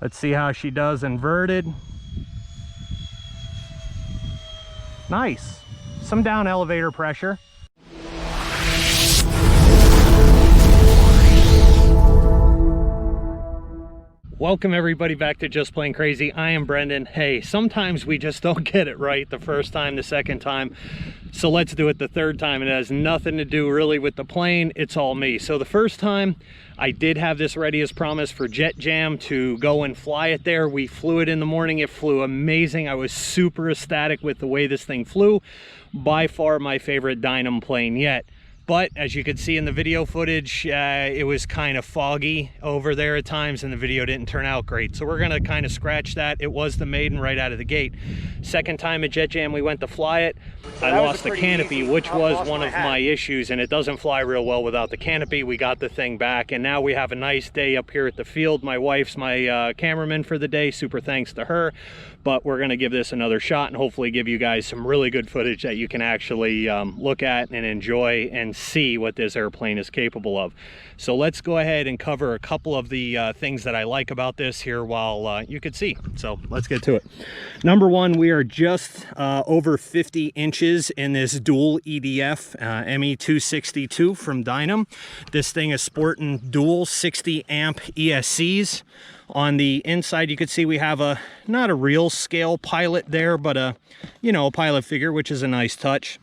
Let's see how she does inverted. Nice. Some down elevator pressure. Welcome everybody back to Just Plain Crazy. I am Brendan. Hey, sometimes we just don't get it right the first time, the second time. So let's do it the third time. It has nothing to do really with the plane. It's all me. So the first time I did have this ready as promised for Jet Jam to go and fly it there. We flew it in the morning. It flew amazing. I was super ecstatic with the way this thing flew. By far my favorite Dynam plane yet. But as you could see in the video footage, it was kind of foggy over there at times and the video didn't turn out great. So we're gonna kind of scratch that. It was the Maiden right out of the gate. Second time at Jet Jam we went to fly it, I lost the canopy, which was one of my issues, and it doesn't fly real well without the canopy. We got the thing back and now we have a nice day up here at the field. My wife's my cameraman for the day, super thanks to her. But we're gonna give this another shot and hopefully give you guys some really good footage that you can actually look at and enjoy and see what this airplane is capable of. So let's go ahead and cover a couple of the things that I like about this here while you could see. So let's get to it. Number one, we are just over 50 inches in this dual EDF me262 from Dynam. This thing is sporting dual 60 amp ESCs. On the inside, you can see we have a, not a real scale pilot there, but a, you know, a pilot figure, which is a nice touch.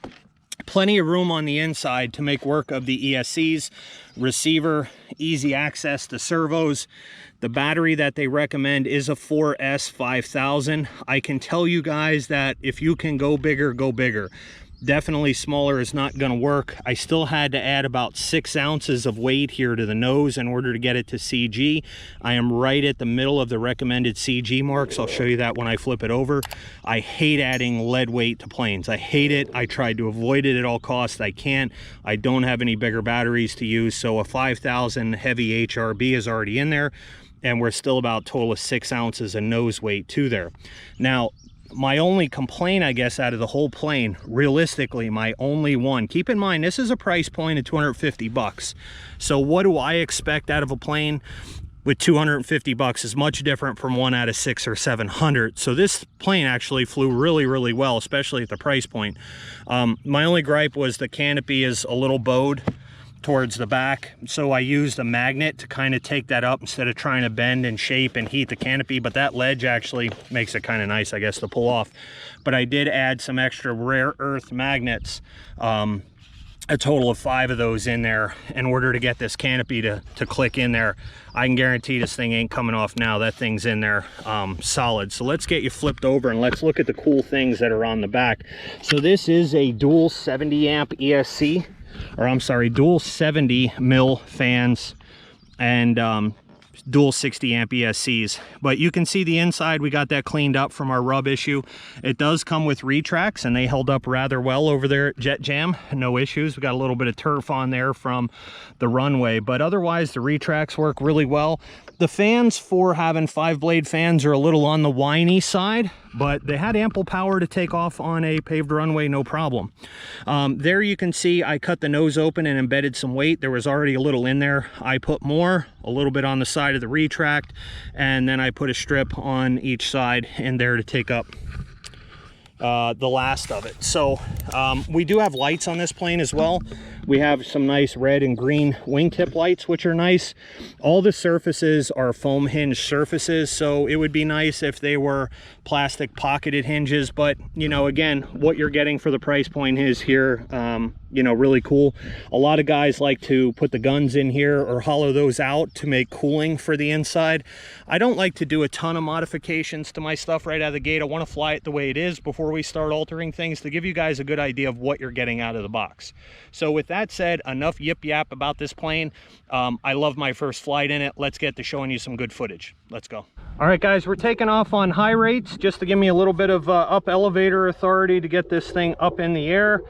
Plenty of room on the inside to make work of the ESCs. Receiver, easy access to servos. The battery that they recommend is a 4S 5000. I can tell you guys that if you can go bigger, go bigger. Definitely smaller is not going to work. I still had to add about 6 ounces of weight here to the nose in order to get it to CG. I am right at the middle of the recommended CG marks. I'll show you that when I flip it over. I hate adding lead weight to planes. I hate it. I tried to avoid it at all costs. I can't. I don't have any bigger batteries to use, so a 5000 heavy HRB is already in there, and we're still about total of 6 ounces of nose weight to there. Now, my only complaint, I guess, out of the whole plane, realistically, my only one, keep in mind, this is a price point of 250 bucks. So what do I expect out of a plane with 250 bucks is much different from one out of 600 or 700. So this plane actually flew really, really well, especially at the price point. My only gripe was the canopy is a little bowed towards the back, so I used a magnet to kind of take that up instead of trying to bend and shape and heat the canopy. But that ledge actually makes it kind of nice, I guess, to pull off. But I did add some extra rare earth magnets, a total of 5 of those in there in order to get this canopy to click in there. I can guarantee this thing ain't coming off now. That thing's in there solid. So let's get you flipped over and let's look at the cool things that are on the back. So this is a dual 70 amp ESC, or I'm sorry, dual 70 mil fans and dual 60 amp ESCs. But you can see the inside, we got that cleaned up from our rub issue. It does come with retracts and they held up rather well over there at Jet Jam. No issues. We got a little bit of turf on there from the runway, but otherwise the retracts work really well. The fans, for having 5-blade fans, are a little on the whiny side, but they had ample power to take off on a paved runway, no problem. There you can see I cut the nose open and embedded some weight. There was already a little in there. I put more, a little bit on the side of the retract, and then I put a strip on each side in there to take up the last of it. So we do have lights on this plane as well. We have some nice red and green wingtip lights, which are nice. All the surfaces are foam hinge surfaces, so it would be nice if they were plastic pocketed hinges. But, you know, again, what you're getting for the price point is here, you know, really cool. A lot of guys like to put the guns in here or hollow those out to make cooling for the inside. I don't like to do a ton of modifications to my stuff right out of the gate. I want to fly it the way it is before we start altering things to give you guys a good idea of what you're getting out of the box. So with that said, enough yip yap about this plane. I love my first flight in it. Let's get to showing you some good footage. Let's go. All right, guys, we're taking off on high rates just to give me a little bit of up elevator authority to get this thing up in the air.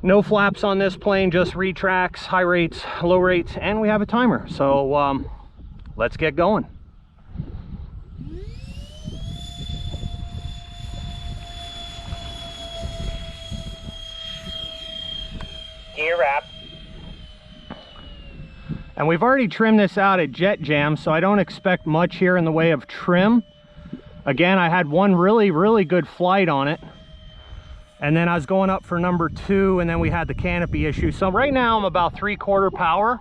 No flaps on this plane, just retracts, high rates, low rates, and we have a timer. So let's get going. Gear wrap. And we've already trimmed this out at Jet Jam, so I don't expect much here in the way of trim. Again, I had one really good flight on it. And then I was going up for number 2, and then we had the canopy issue. So right now I'm about 3/4 power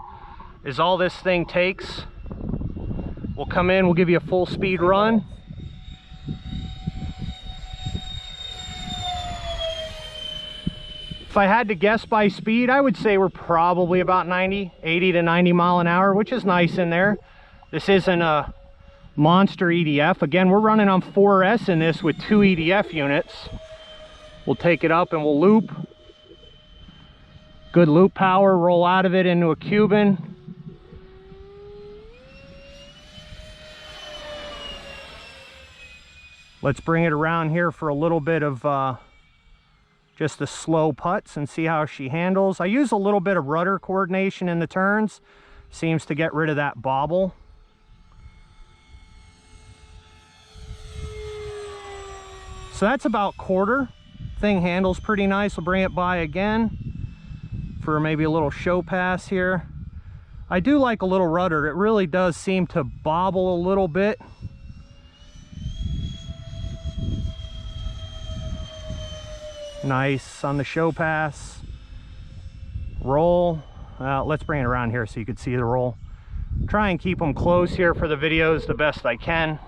is all this thing takes. We'll come in, we'll give you a full speed run. If I had to guess by speed, I would say we're probably about 80 to 90 mile an hour, which is nice in there. This isn't a monster EDF. Again, we're running on 4S in this with 2 EDF units. We'll take it up and we'll loop. Good loop power, roll out of it into a Cuban. Let's bring it around here for a little bit of just the slow putts and see how she handles. I use a little bit of rudder coordination in the turns. Seems to get rid of that bobble. So that's about 1/4. Thing handles pretty nice. We'll bring it by again for maybe a little show pass here. I do like a little rudder. It really does seem to bobble a little bit. Nice on the show pass. Roll. Let's bring it around here so you can see the roll. Try and keep them close here for the videos the best I can.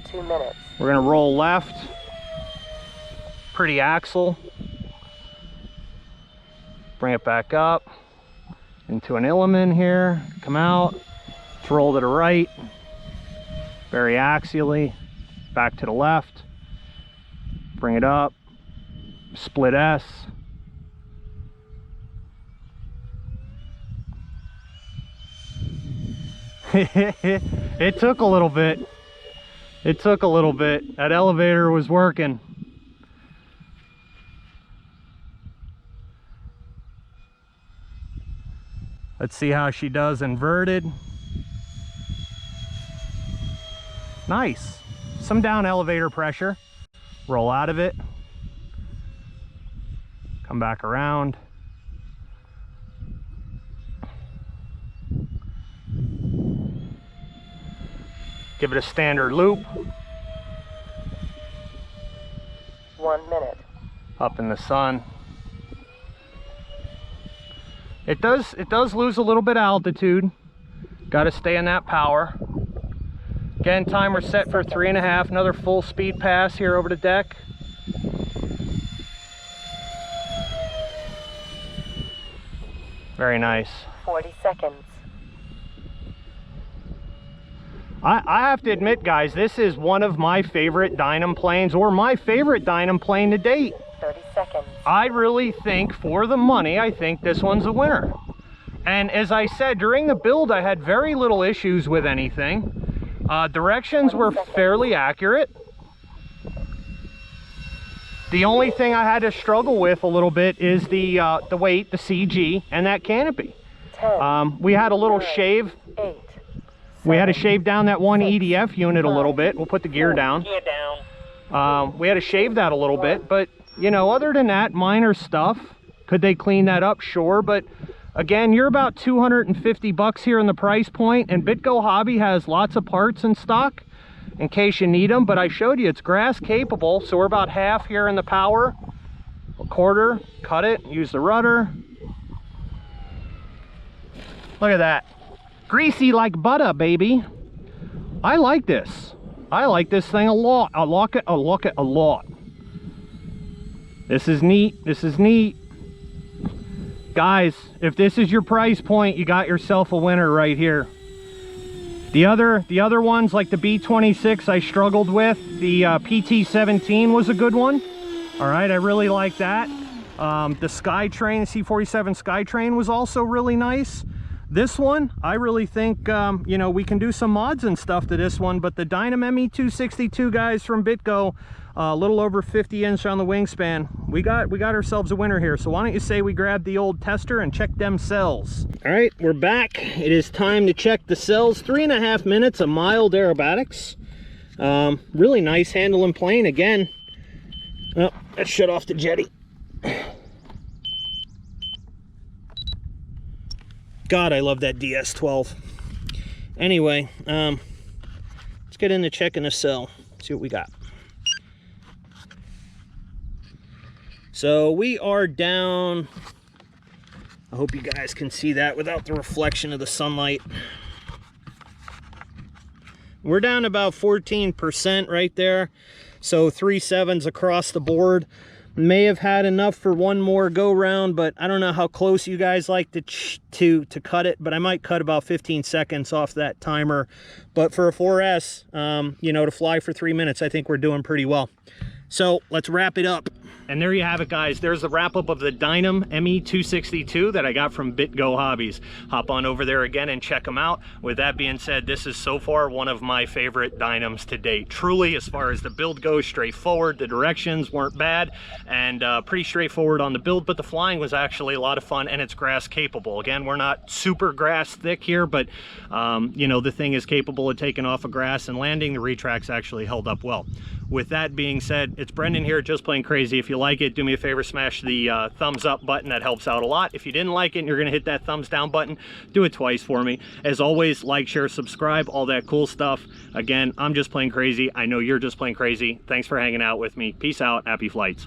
2 minutes. We're gonna roll left. Pretty axle. Bring it back up into an element here. Come out. Let's roll to the right. Very axially. Back to the left. Bring it up. Split S. It took a little bit. It took a little bit. That elevator was working. Let's see how she does inverted. Nice. Some down elevator pressure. Roll out of it. Come back around. Give it a standard loop. 1 minute. Up in the sun. It does lose a little bit of altitude. Got to stay in that power. Again, timer set for 3.5. Another full speed pass here over the deck. Very nice. 40 seconds. I have to admit, guys, this is one of my favorite Dynam planes, or my favorite Dynam plane to date. 30 seconds. I really think, for the money, I think this one's a winner. And as I said, during the build, I had very little issues with anything. Directions were fairly accurate. The only thing I had to struggle with a little bit is the weight, the CG, and that canopy. 10, we had a little shave. 8. We had to shave down that one EDF unit a little bit. We'll put the gear down. Gear down. We had to shave that a little bit, but you know, other than that, minor stuff. Could they clean that up? Sure, but again, you're about 250 bucks here in the price point, and BItgo Hobby has lots of parts in stock in case you need them, but I showed you it's grass capable, so we're about half here in the power. A 1/4, cut it, use the rudder. Look at that. Greasy like butter, baby. I like this. I like this thing a lot. I like it a lot. This is neat. This is neat. Guys, if this is your price point, you got yourself a winner right here. The other ones, like the B26, I struggled with. The PT17 was a good one. All right, I really like that. The Skytrain, C47 Skytrain was also really nice. This one, I really think, you know, we can do some mods and stuff to this one, but the Dynam me262 guys from BItgo, a little over 50 inch on the wingspan. We got ourselves a winner here. So why don't you say we grab the old tester and check them cells. All right, we're back. It is time to check the cells. 3.5 minutes of mild aerobatics. Really nice handling plane again. Oh, let's shut off the jetty. God, I love that DS12. Anyway, let's get into checking the cell, see what we got. So we are down, I hope you guys can see that without the reflection of the sunlight. We're down about 14% right there. So 3 7s across the board. May have had enough for one more go round, but I don't know how close you guys like to cut it, but I might cut about 15 seconds off that timer. But for a 4S, you know, to fly for 3 minutes, I think we're doing pretty well. So let's wrap it up. And there you have it, guys. There's the wrap up of the Dynam me262 that I got from BItgo Hobbies. Hop on over there again and check them out. With that being said, this is so far one of my favorite Dynams to date. Truly, as far as the build goes, straightforward. The directions weren't bad and pretty straightforward on the build, but the flying was actually a lot of fun, and it's grass capable. Again, we're not super grass thick here, but you know, the thing is capable of taking off of grass and landing. The Retract's actually held up well. With that being said, it's Brendan here, Just Plain Crazy. If you like it, do me a favor, smash the thumbs up button. That helps out a lot. If you didn't like it and you're gonna hit that thumbs down button, do it twice for me. As always, like, share, subscribe, all that cool stuff. Again, I'm Just Plain Crazy. I know you're just plain crazy. Thanks for hanging out with me. Peace out. Happy flights.